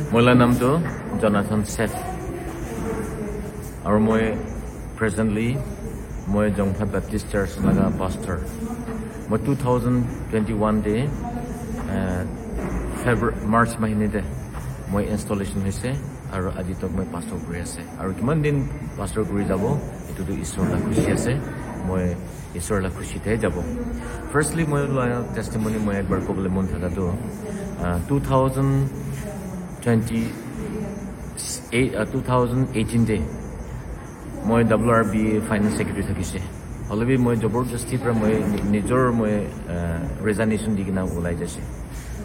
Moila naam to Jonathan Seth. Aru moi presently moi Jongpha Baptist Church laga pastor. Moi 2021 day February March mahine de moi installation hoise aru aji tok moi pastor kuri ase. Aru kiman din pastor kuri jabo etu to Ishwar la khushi ase. Moi Ishwar la khushi te jabo. Firstly moi testimony moi ekbar kobole mon thaka to 2018 day moi WRB finance secretary thakise already moi jabardasti pra moi nijor moi resignation digina ulai jase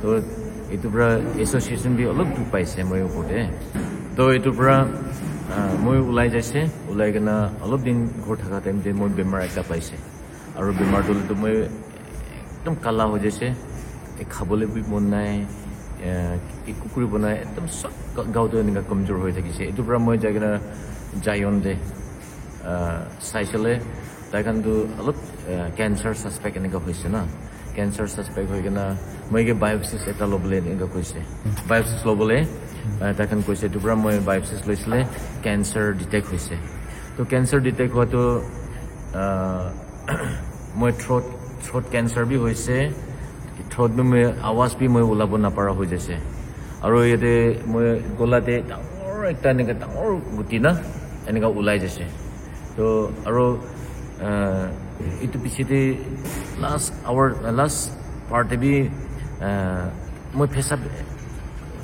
to etu pra association bi alog tu paise moi opote to etu pra moi ulai jase ulai gana alog din ghor thaka time de moi bemar ekta paise aru bemar dol to moi ekdom kala ho jase khabole bi mon nai কুকুৰি বনাই একদম গাঁৱতে এনেকা কমজোৰ হৈ থাকিছে এইটোৰ পৰা মই যাই কিনে জায়ন দে চাইছিলে তাইখানটো অলপ কেঞ্চাৰ ছাছপেক্ট এনেকা হৈছে না কেঞ্চাৰ ছাছপেক্ট হৈ কিনে মই বায়'পচিছ এটা ল'বলৈ এনেকা কৈছে বায়'পচিছ ল'বলৈ তাইখান কৈছে এইটোৰ পৰা মই বায়'পচিছ লৈছিলে কেঞ্চাৰ ডিটেক্ট হৈছে তো কেঞ্চাৰ ডিটেক্ট হোৱাটো মই থ্ৰট কেঞ্চাৰ বি হৈছে থ্ৰট মই আৱাজ বি মই ওলাব নাপাৰা হৈ যাইছে আৰু ইয়াতে মই গলাতে ডাঙৰ একটা এনেকা ডাঙৰ গুটি না এনেকা ওলাই যাইছে তো আৰু এইটো পিছতে লাষ্ট পাৰ্টে বি মই ফেচাপ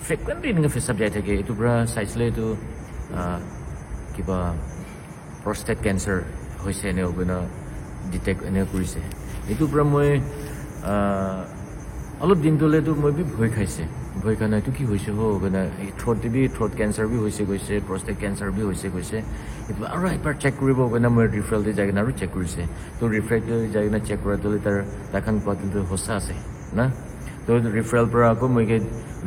ফ্ৰিকুৱেণ্টলি এনেকা ফেচাপ যাই থাকে এইটোৰ পৰা চাইছিলে এইটো কিবা প্ৰষ্টেট কেঞ্চাৰ হৈছে এনেকৈ না ডিটেক্ট এনেকৈ কৰিছে এইটোৰ পৰা মই অলপ দিন ধৰিলেতো মই বি ভয় খাইছে ভয় খা নাই এইটো কি হৈছে মানে থ্ৰট কেঞ্চাৰ বি হৈছে গৈছে প্ৰষ্টেট কেঞ্চাৰ বি হৈছে গৈছে এইটো আৰু একবাৰ চেক কৰিব কাৰণে মই ৰিফাৰেলতে যাই কিনে আৰু চেক কৰিছে তো ৰিফাৰেলতে যাই কিনে চেক কৰাটো তাৰখন কোৱাটো সঁচা আছে না তো ৰিফাৰেল পৰা আকৌ মই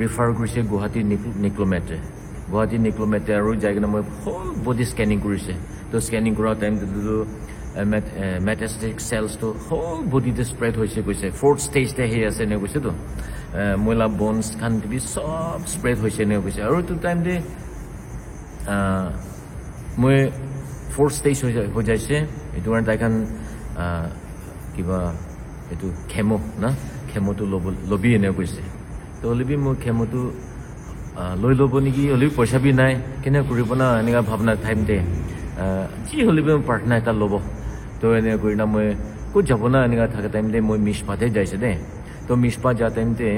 ৰিফাৰ কৰিছে গুৱাহাটী নিক্লোমেটে আৰু যাই কিনে মই হোল বডি স্কেনিং কৰিছে তো স্কেনিং কৰা টাইমটো মেটাষ্টিক চেলছটো হোল বডিতে স্প্ৰেড হৈছে গৈছে 4th ষ্টেজতে হে আছে নে কৈছে তো মইলা বনছ খান বি সব স্প্ৰেড হৈছে নে কৈছে আৰু এইটো টাইম দে মই 4th ষ্টেজ হৈ যাইছে এইটো কাৰণে তাইখান কিবা এইটো খেমোটো লবি এনে কৈছে তো লবি মই খেমোটো লৈ ল'ব নেকি হ'লেও পইচা বি নাই কেনে কৰিব না এনেকা ভাৱনা টাইম দে যি হ'লেও মই প্ৰাৰ্থনা এটা ল'ব তো এনেকৈ কৰি না মই ক'ত যাব না এনেকা থাকে টাইম দে মই মিছপাতে যাইছে দে তো মিছপা যা টাইম দে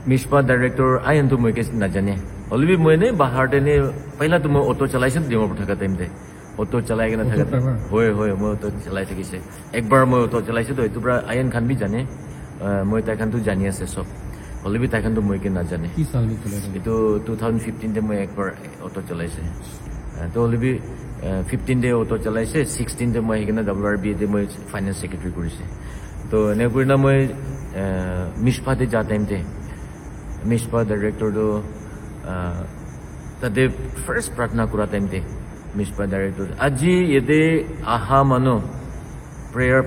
মিছপা ডাইৰেক্টৰ আইনটো মই নাজানে হ'লেও মই এনে বাহাৰতে এনে पहिलाতো মই অটো চলাইছোঁ ডিমাপুৰ থকা টাইম দে অটো চলাই কিনে থাকে হয় মই অটো চলাই থাকিছে একবাৰ মই অটো চলাইছোঁ তো এইটোৰ পৰা আইন খান বি জানে মই তাইখানটো জানি আছে চব হ'লেও তাইখানটো মই কি নাজানে এইটো 2015 মই একবাৰ অটো চলাইছে তো হ'লেও 15 ডে অটো চলাইছে 16 ডে মই সেইকাৰণে WRB দে মই ফাইনেন্স ছেক্ৰেটাৰী কৰিছে তো এনেকৈ কৰি না মই মিছপাতে যা টাইম দে মিছপা ডাইৰেক্টৰটো তাতে ফাৰ্ষ্ট প্ৰাৰ্থনা কৰা টাইম দে মিছপা ডাইৰেক্টৰ আজি ইয়াতে আহা মানুহ প্ৰেয়াৰ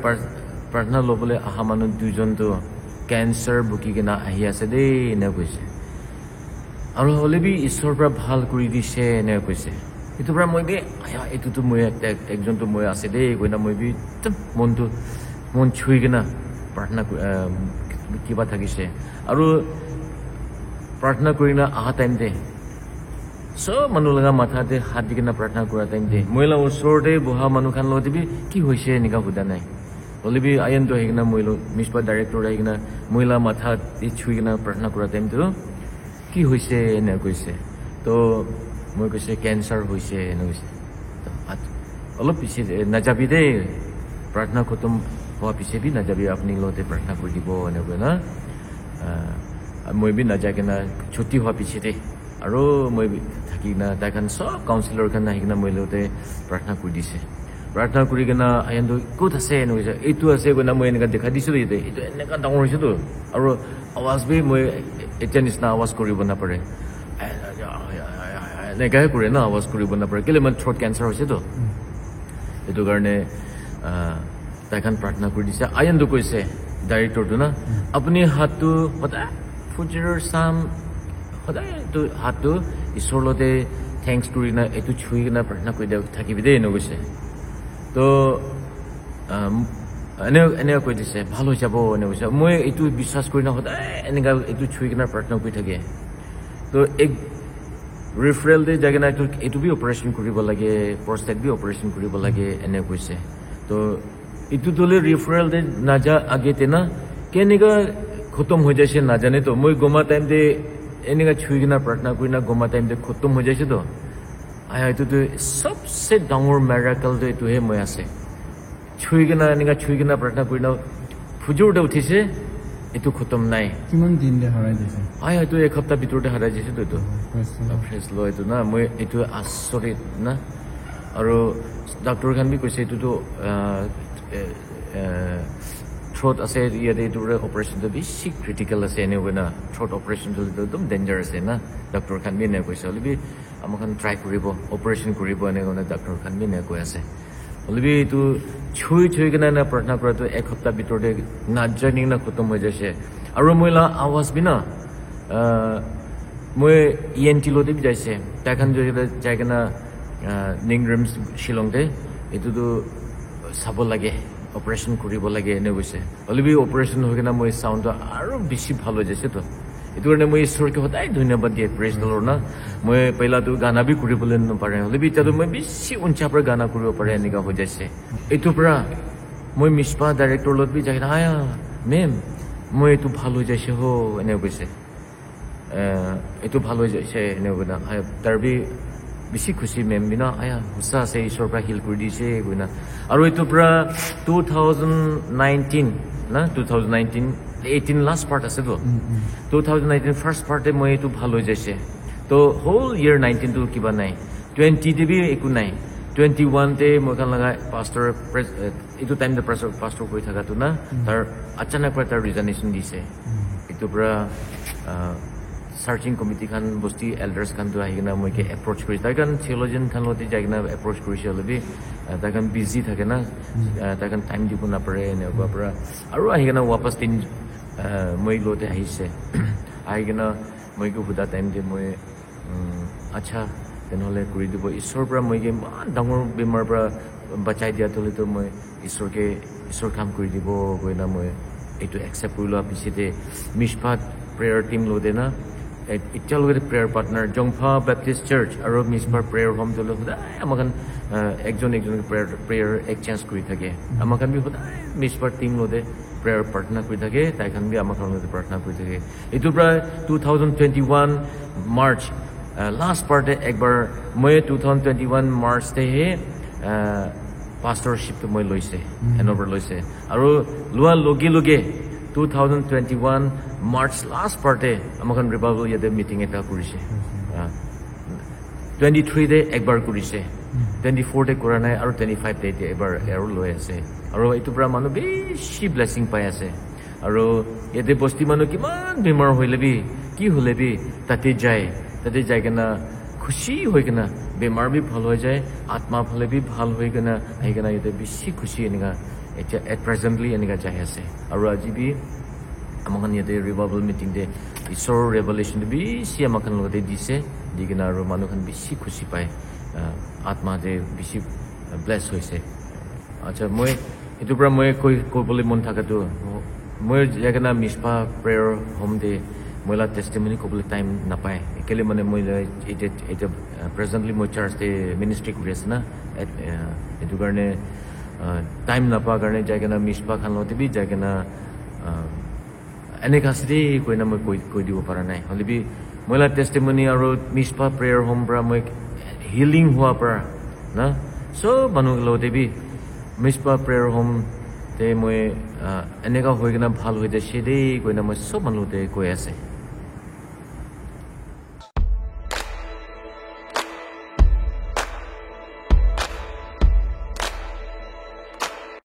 প্ৰাৰ্থনা ল'বলৈ আহা মানুহ দুজনটো কেঞ্চাৰ ভুগি কিনে আহি আছে দেই এনেকৈ কৈছে আৰু হ'লেও ঈশ্বৰৰ পৰা ভাল কৰি দিছে এনেকৈ কৈছে এইটোৰ পৰা মই এইটোতো মই একজনটো মই আছে দেই কৈ না মই মন চুই কিনে প্ৰাৰ্থনা কিবা থাকিছে আৰু প্ৰাৰ্থনা কৰি না অহা টাইম দে চব মানুহ লগা মাথাতে হাত দি কিনে প্ৰাৰ্থনা কৰা টাইম দে মহিলা ওচৰতে বহা মানুহখান লগতে বি কি হৈছে এনেকুৱা সোধা নাই হ'লেও আইনটো আহি কিনে মই মিছপা ডাইৰেক্টৰ আহি কিনে মহিলা মাথাত চুই কিনে প্ৰাৰ্থনা কৰা টাইমটো কি হৈছে এনে কৈছে তো মই কৈছে কেঞ্চাৰ হৈছে এনে কৈছে অলপ পিছে নাযাবি দেই প্ৰাৰ্থনা খতম হোৱা পিছে বি নাযাবি আপুনি লগতে প্ৰাৰ্থনা কৰি দিব এনেকৈ না মই বি নাযায় কিনে ছুটি হোৱা পিছতে আৰু মই থাকি কিনে তাইখান চব কাউন্সিলৰ খান আহি কিনে মই লগতে প্ৰাৰ্থনা কৰি দিছে প্ৰাৰ্থনা কৰি কিনে আইনটো ক'ত আছে এনে কৈছে এইটো আছে কৈনা মই এনেকৈ দেখাই দিছিলোঁ এইটো এনেকুৱা ডাঙৰ হৈছেতো আৰু আৱাজ বি মই এতিয়া নিচিনা আৱাজ কৰিব নাপাৰে এনেকাহে কৰে না আৱাজ কৰিব নাপাৰে কেলে মানে থ্ৰট কেঞ্চাৰ হৈছেতো এইটো কাৰণে তাইখান প্ৰাৰ্থনা কৰি দিছে আইনটো কৈছে ডাইৰেক্টৰটো না আপুনি হাতটো ফুজিৰৰ চাম সদায় এইটো হাতটো ঈশ্বৰৰ লগতে থেংকছ কৰি কিনে এইটো চুই কিনে প্ৰাৰ্থনা কৰি দিয়ক থাকিবি দেই এনে কৈছে তো এনেকুৱা কৈ দিছে ভাল হৈ যাব এনে কৈছে মই এইটো বিশ্বাস কৰি না সদায় এনেকুৱা এইটো চুই কিনে প্ৰাৰ্থনা কৰি থাকে তো এক ৰিফাৰেল দে যাই কিনে এইটো বি অপাৰেশ্যন কৰিব লাগে প্ৰষ্টেট বি অপাৰেশ্যন কৰিব লাগে এনে কৈছে তো এইটো দলে ৰিফাৰেল দে নাজা আগেতে না কেনেকুৱা খতম হৈ যাইছে নাজানে তো মই গমা টাইম দে এনেকুৱা চুই কিনে প্ৰাৰ্থনা কৰি না গমা টাইম দে খতম হৈ যাইছে তো এইটোতো সবচে ডাঙৰ মেৰাকল তো এইটোহে মই আছে চুই কিনা প্ৰাৰ্থনা কৰি না ফুজোৰতে উঠিছে এইটো খতম নাই কিমান দিন দে হাৰাই দিছে এইটো এক সপ্তাহ ভিতৰতে হাৰাই দিছে তো এইটো ফ্ৰেছ ল এইটো না মই এইটো আচৰিত না আৰু ডাক্তৰ খান বি কৈছে এইটোতো থ্ৰোট আছে ইয়াতে এইটো অপাৰেশ্যনটো বেছি ক্ৰিটিকেল আছে এনেকুৱা না থ্ৰোট অপাৰেশ্যনটো একদম ডেঞ্জাৰ আছে না ডাক্তৰ খান বি এনেকৈ কৈছে হ'লে আমাক ট্ৰাই কৰিব অপাৰেশ্যন কৰিব এনেকুৱা ডাক্তৰ খান বি এনেকৈ আছে হ'লে এইটো চুই কিনে প্ৰাৰ্থনা কৰাটো এক সপ্তাহ ভিতৰতে নাজানি কিনে খতম হৈ যাইছে আৰু মই আৱাজ বি না মই ENT লতে বি যাইছে তাইখান যাই কিনে নিংৰিমছ শ্বিলংতে এইটোতো চাব লাগে অপাৰেশ্যন কৰিব লাগে এনে কৈছে হ'লে অপাৰেশ্যন হৈ কিনে মই চাউণ্ডটো আৰু বেছি ভাল হৈ যাইছে তো এইটো কাৰণে মই ঈশ্বৰকে সদায় ধন্যবাদ দিয়ে প্ৰেজ দলৰ না মই पहिलाটো গানা বি কৰিবলৈ নপাৰে হ'লে এতিয়াতো মই বেছি উঞ্চা পৰা গানা কৰিব পাৰে এনেকুৱা হৈ যাইছে এইটো পৰা মই মিছপা ডাইৰেক্টৰ লগত বি যাই আয়া মেম মই এইটো ভাল হৈ যাইছে হো এনে কৈছে এইটো ভাল হৈ যাইছে এনেকুৱা না তাৰ বি বেছি খুচি মেম বিনা আয়া সঁচা আছে ঈশ্বৰৰ পৰা হিল কৰি দিছে গৈ আৰু এইটো পৰা 2019 না 2018 লাষ্ট পাৰ্ট আছে তো 2019 ফাৰ্ষ্ট পাৰ্টে মই এইটো ভাল হৈ যাইছে তো হোল ইয়াৰ 19 টো কিবা নাই 20 তে বি একো নাই 21 তে মই কান লগা পাস্टर এইটো টাইম দে পাস্टर কৈ থাকাটো না তাৰ আচানক পৰা তাৰ ৰিজাইনেশ্যন দিছে এইটো পৰা সাৰ্চিং কমিটি খান বস্তি এল্ডাৰ্ছ খান তো আহি কিনে মই কে এপ্ৰোচ কৰি তাইকান থিওলজিয়ান খান লতে যাই কিনে এপ্ৰোচ কৰিছে হ'লে তাইকান বিজি থাকে না তাইকান টাইম দিব নাপাৰে এনেকুৱা পৰা আৰু আহি কিনে ৱাপাছ দিন মই লতে আহিছে আহি কিনে মই সুধা টাইম দিয়ে মই আচ্ছা তেনেহ'লে কৰি দিব ঈশ্বৰৰ পৰা মই ইমান ডাঙৰ বেমাৰৰ পৰা বচাই দিয়াটো হ'লেতো মই ঈশ্বৰ কাম কৰি দিব গৈ না মই এইটো একচেপ্ট কৰি লোৱা পিছতে মিছপাত প্ৰেয়াৰ টিম লতে না এতিয়ালৈকে প্ৰেয়াৰ পাৰ্টনাৰ জংফা বেপ্টিষ্ট চাৰ্চ আৰু মিছপাৰ প্ৰেয়াৰ হোম তোলে সদায় আমাক একজন প্ৰেয়াৰ এক্সচেঞ্জ কৰি থাকে আমাক বি সদায় মিছপাৰ টিম লতে প্ৰেয়াৰ প্ৰাৰ্থনা কৰি থাকে তাইখান বি আমাক লতে প্ৰাৰ্থনা কৰি থাকে এইটো প্ৰায় 2021 মাৰ্চ লাষ্ট পাৰ্টে একবাৰ মই 2021 মাৰ্চতেহে পাষ্টৰশ্বিপটো মই লৈছে হেণ্ডঅভাৰ লৈছে আৰু লোৱাৰ লগে 2021 মাৰ্চ লাষ্ট পাৰ্টে আমাক ৰিভাইভেল ইয়াতে মিটিং এটা কৰিছে 23 তে একবাৰ কৰিছে 24 তে কৰা নাই আৰু 25 তে এবাৰ আৰু লৈ আছে আৰু এইটো পৰা মানুহ বেছি ব্লেছিং পাই আছে আৰু ইয়াতে বস্তি মানুহ কিমান বেমাৰ হ'লে বি কি হ'লে বি তাতে যায় কিনে খুচি হৈ কিনে বেমাৰ বি ভাল হৈ যায় আত্মা ফালে বি ভাল হৈ কিনে আহি কিনে ইয়াতে বেছি খুচি এনেকুৱা এতিয়া এট প্ৰেজেণ্টলি এনেকুৱা যাই আছে আৰু আজি বি আমাক ইয়াতে ৰিভাইভেল মিটিং দে ঈশ্বৰৰ ৰেভেলেশ্যনটো বেছি আমাক লগতে দিছে দি কিনে আৰু মানুহখন বেছি খুচি পায় আত্মাতে বেছি ব্লেছ হৈছে আচ্ছা মই এইটোৰ পৰা মই ক'বলৈ মন থকাটো মই যেনে মিছপা প্ৰেয়াৰ হোম দে মহিলা টেষ্টিমনি ক'বলৈ টাইম নাপায় একেলে মানে মই এতিয়া প্ৰেজেণ্টলি মই চাৰ্চতে মিনিষ্ট্ৰি কৰি আছে না এইটো কাৰণে টাইম নাপোৱাৰ কাৰণে যাই কিনে মিছপা খান লওঁতে বি যাই কিনে এনেকুৱা আছে দেই কৈ না মই কৈ দিব পৰা নাই হ'লে বি মহিলা টেষ্টিমনি আৰু মিছপা প্ৰেয়াৰ হোম পৰা মই হিলিং হোৱাৰ পৰা না চব মানুহ লগতে বি মিছপা প্ৰেয়াৰ হোম তে মই এনেকুৱা হৈ কিনে ভাল হৈ যাইছে দেই কৈ না মই চব মানুহতে কৈ আছে